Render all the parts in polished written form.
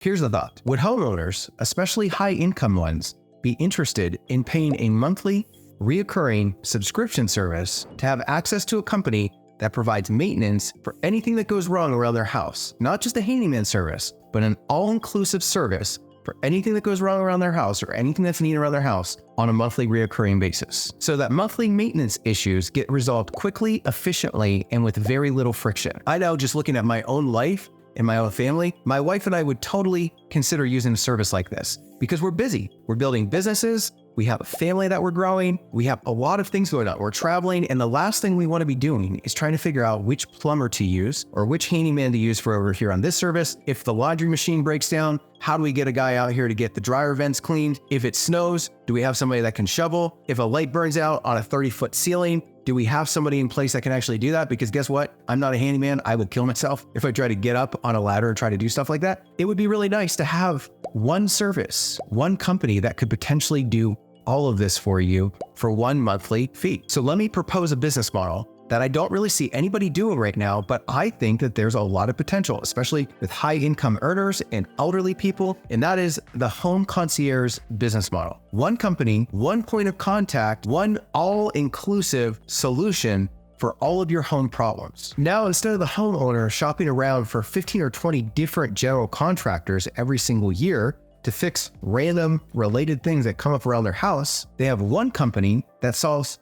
Here's the thought. Would homeowners, especially high-income ones, be interested in paying a monthly, reoccurring subscription service to have access to a company that provides maintenance for anything that goes wrong around their house? Not just a handyman service, but an all-inclusive service for anything that goes wrong around their house or anything that's needed around their house on a monthly reoccurring basis. So that monthly maintenance issues get resolved quickly, efficiently, and with very little friction. I know, just looking at my own life and my own family, my wife and I would totally consider using a service like this because we're busy. We're building businesses. We have a family that we're growing. We have a lot of things going on. We're traveling. And the last thing we want to be doing is trying to figure out which plumber to use or which handyman to use for over here on this service. If the laundry machine breaks down, how do we get a guy out here to get the dryer vents cleaned? If it snows, do we have somebody that can shovel? If a light burns out on a 30-foot ceiling, do we have somebody in place that can actually do that? Because guess what? I'm not a handyman. I would kill myself if I try to get up on a ladder and try to do stuff like that. It would be really nice to have one service, one company that could potentially do all of this for you for one monthly fee. So let me propose a business model that I don't really see anybody doing right now, but I think that there's a lot of potential, especially with high income earners and elderly people, and that is the home concierge business model. One company, one point of contact, one all-inclusive solution for all of your home problems. Now, instead of the homeowner shopping around for 15 or 20 different general contractors every single year to fix random related things that come up around their house, they have one company that solves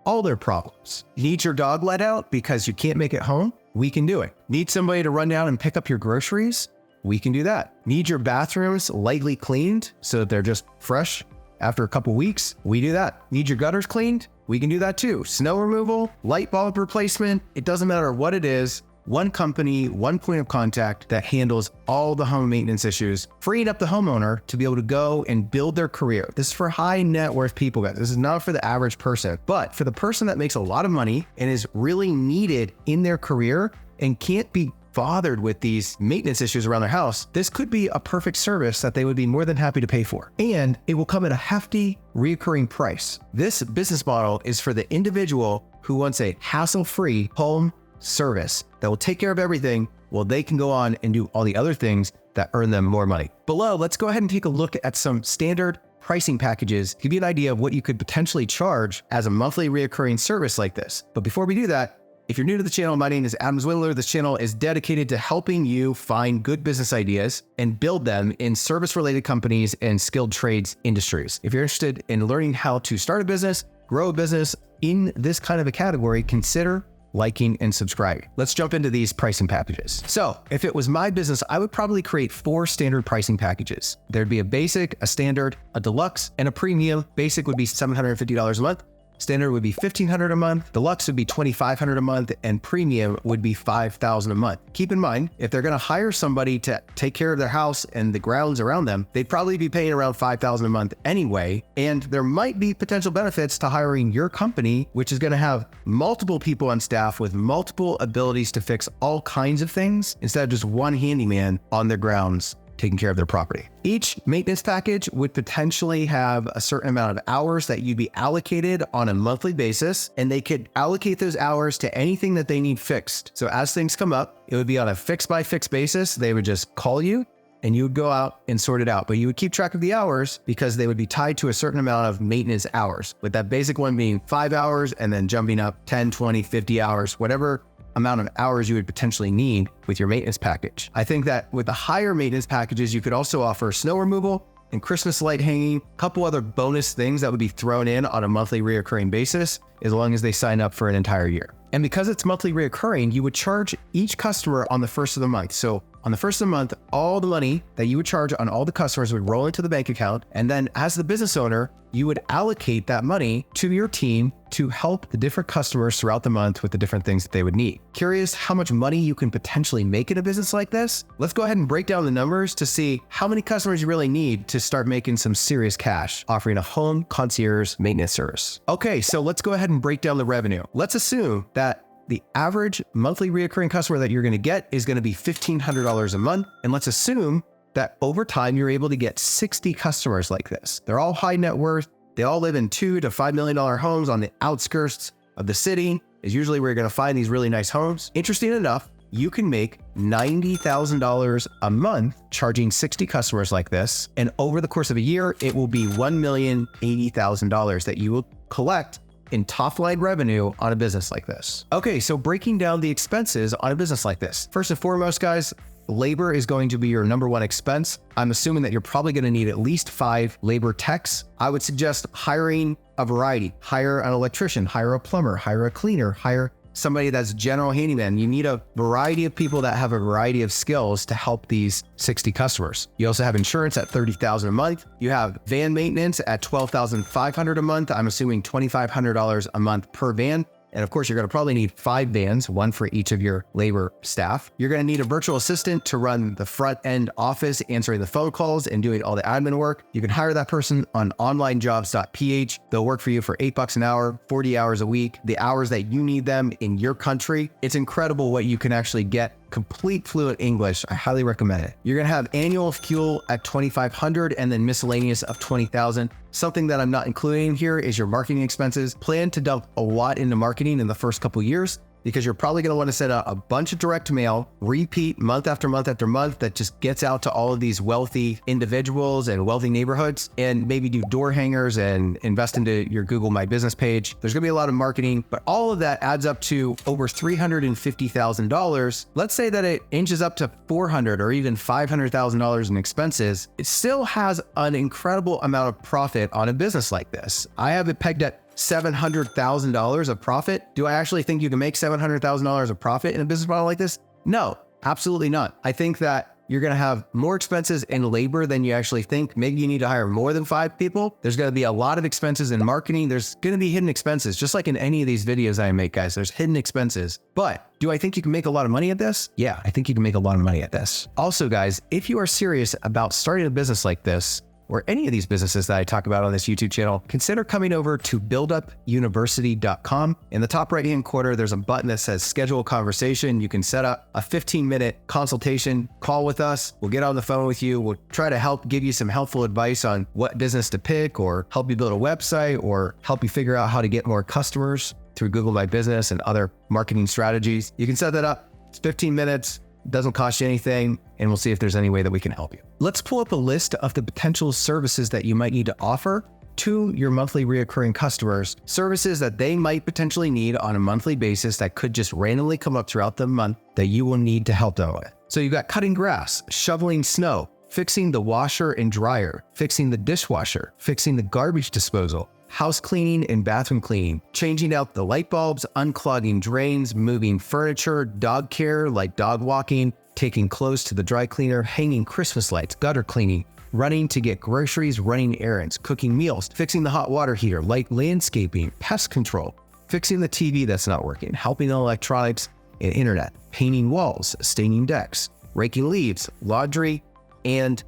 all their problems. Need your dog let out because you can't make it home? We can do it. Need somebody to run down and pick up your groceries? We can do that. Need your bathrooms lightly cleaned so that they're just fresh after a couple weeks? We do that. Need your gutters cleaned? We can do that too. Snow removal, light bulb replacement, it doesn't matter what it is. One company, one point of contact that handles all the home maintenance issues, freeing up the homeowner to be able to go and build their career. This is for high net worth people, guys. This is not for the average person, but for the person that makes a lot of money and is really needed in their career and can't be bothered with these maintenance issues around their house, this could be a perfect service that they would be more than happy to pay for. And it will come at a hefty, recurring price. This business model is for the individual who wants a hassle-free home service that will take care of everything while they can go on and do all the other things that earn them more money. Below, let's go ahead and take a look at some standard pricing packages, give you an idea of what you could potentially charge as a monthly reoccurring service like this. But before we do that, if you're new to the channel, my name is Adam Zwindler. This channel is dedicated to helping you find good business ideas and build them in service-related companies and skilled trades industries. If you're interested in learning how to start a business, grow a business in this kind of a category, consider liking and subscribing. Let's jump into these pricing packages. So if it was my business, I would probably create 4 standard pricing packages. There'd be a basic, a standard, a deluxe, and a premium. Basic would be $750 a month. Standard would be $1,500 a month, deluxe would be $2,500 a month, and premium would be $5,000 a month. Keep in mind, if they're gonna hire somebody to take care of their house and the grounds around them, they'd probably be paying around $5,000 a month anyway, and there might be potential benefits to hiring your company, which is gonna have multiple people on staff with multiple abilities to fix all kinds of things instead of just one handyman on their grounds taking care of their property. Each maintenance package would potentially have a certain amount of hours that you'd be allocated on a monthly basis, and they could allocate those hours to anything that they need fixed. So as things come up, it would be on a fixed by fixed basis. They would just call you and you would go out and sort it out, but you would keep track of the hours because they would be tied to a certain amount of maintenance hours, with that basic one being 5 hours and then jumping up 10, 20, 50 hours, whatever amount of hours you would potentially need with your maintenance package. I think that with the higher maintenance packages, you could also offer snow removal and Christmas light hanging, a couple other bonus things that would be thrown in on a monthly reoccurring basis, as long as they sign up for an entire year. And because it's monthly reoccurring, you would charge each customer on the first of the month. So on the first of the month, all the money that you would charge on all the customers would roll into the bank account. And then as the business owner, you would allocate that money to your team to help the different customers throughout the month with the different things that they would need. Curious how much money you can potentially make in a business like this? Let's go ahead and break down the numbers to see how many customers you really need to start making some serious cash offering a home concierge maintenance service. Okay, so let's go ahead and break down the revenue. Let's assume that the average monthly reoccurring customer that you're going to get is going to be $1,500 a month. And let's assume that over time, you're able to get 60 customers like this. They're all high net worth. They all live in $2 to $5 million homes on the outskirts of the city is usually where you're going to find these really nice homes. Interesting enough, you can make $90,000 a month charging 60 customers like this. And over the course of a year, it will be $1,080,000 that you will collect in top line revenue on a business like this. Okay, so breaking down the expenses on a business like this. First and foremost, guys, labor is going to be your number one expense. I'm assuming that you're probably going to need at least 5 labor techs. I would suggest hiring a variety. Hire an electrician, hire a plumber, hire a cleaner, hire somebody that's general handyman. You need a variety of people that have a variety of skills to help these 60 customers. You also have insurance at $30,000 a month. You have van maintenance at $12,500 a month. I'm assuming $2,500 a month per van. And of course, you're going to probably need 5 vans, 1 for each of your labor staff. You're going to need a virtual assistant to run the front end office, answering the phone calls and doing all the admin work. You can hire that person on onlinejobs.ph. They'll work for you for $8 an hour, 40 hours a week, the hours that you need them in your country. It's incredible what you can actually get. Complete fluent English. I highly recommend it. You're going to have annual fuel at $2,500 and then miscellaneous of $20,000. Something that I'm not including here is your marketing expenses. Plan to dump a lot into marketing in the first couple years, because you're probably going to want to send out a bunch of direct mail, repeat month after month after month, that just gets out to all of these wealthy individuals and wealthy neighborhoods, and maybe do door hangers and invest into your Google My Business page. There's going to be a lot of marketing, but all of that adds up to over $350,000. Let's say that it inches up to $400,000 or even $500,000 in expenses. It still has an incredible amount of profit on a business like this. I have it pegged at $700,000 of profit. Do I actually think you can make $700,000 of profit in a business model like this? No, absolutely not. I think that you're going to have more expenses in labor than you actually think. Maybe you need to hire more than 5 people. There's going to be a lot of expenses in marketing. There's going to be hidden expenses, just like in any of these videos I make, guys. There's hidden expenses. But do I think you can make a lot of money at this? Yeah, I think you can make a lot of money at this. Also, guys, if you are serious about starting a business like this, or any of these businesses that I talk about on this YouTube channel, consider coming over to buildupuniversity.com. In the top right-hand corner, there's a button that says schedule a conversation. You can set up a 15-minute consultation call with us. We'll get on the phone with you. We'll try to help give you some helpful advice on what business to pick, or help you build a website, or help you figure out how to get more customers through Google My Business and other marketing strategies. You can set that up. It's 15 minutes. Doesn't cost you anything, and we'll see if there's any way that we can help you. Let's pull up a list of the potential services that you might need to offer to your monthly reoccurring customers, services that they might potentially need on a monthly basis that could just randomly come up throughout the month that you will need to help them with. So you've got cutting grass, shoveling snow, fixing the washer and dryer, fixing the dishwasher, fixing the garbage disposal, house cleaning and bathroom cleaning, changing out the light bulbs, unclogging drains, moving furniture, dog care like dog walking, taking clothes to the dry cleaner, hanging Christmas lights, gutter cleaning, running to get groceries, running errands, cooking meals, fixing the hot water heater, light landscaping, pest control, fixing the TV that's not working, helping the electronics and internet, painting walls, staining decks, raking leaves, laundry, and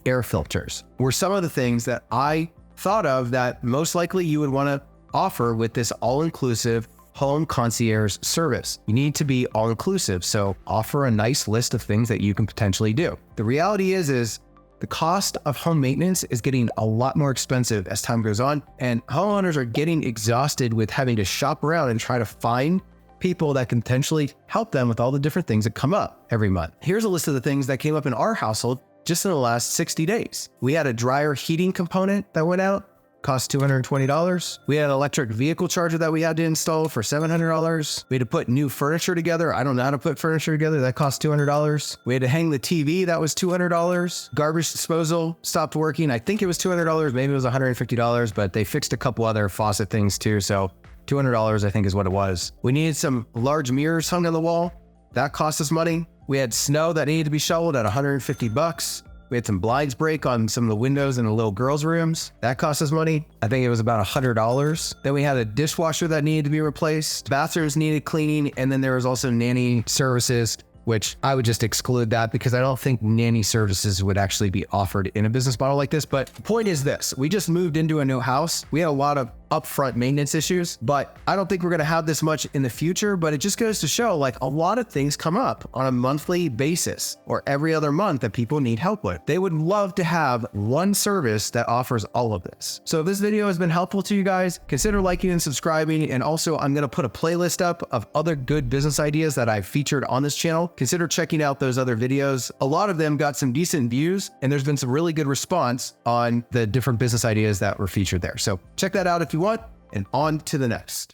air filters were some of the things that I thought of that most likely you would want to offer with this all-inclusive home concierge service. You need to be all-inclusive, so offer a nice list of things that you can potentially do. The reality is the cost of home maintenance is getting a lot more expensive as time goes on, and homeowners are getting exhausted with having to shop around and try to find people that can potentially help them with all the different things that come up every month. Here's a list of the things that came up in our household just in the last 60 days. We had a dryer heating component that went out, cost $220. We had an electric vehicle charger that we had to install for $700. We had to put new furniture together. I don't know how to put furniture together. That cost $200. We had to hang the TV. That was $200. Garbage disposal stopped working. I think it was $200. Maybe it was $150, but they fixed a couple other faucet things too. So $200, I think, is what it was. We needed some large mirrors hung on the wall. That cost us money. We had snow that needed to be shoveled at $150. We had some blinds break on some of the windows in the little girls' rooms. That cost us money. I think it was about $100. Then we had a dishwasher that needed to be replaced. Bathrooms needed cleaning. And then there was also nanny services, which I would just exclude that because I don't think nanny services would actually be offered in a business model like this. But the point is this: we just moved into a new house. We had a lot of upfront maintenance issues, but I don't think we're going to have this much in the future. But it just goes to show, like, a lot of things come up on a monthly basis or every other month that people need help with. They would love to have one service that offers all of this. So if this video has been helpful to you guys, consider liking and subscribing. And also, I'm going to put a playlist up of other good business ideas that I've featured on this channel. Consider checking out those other videos. A lot of them got some decent views, and there's been some really good response on the different business ideas that were featured there. So check that out if you want, and on to the next.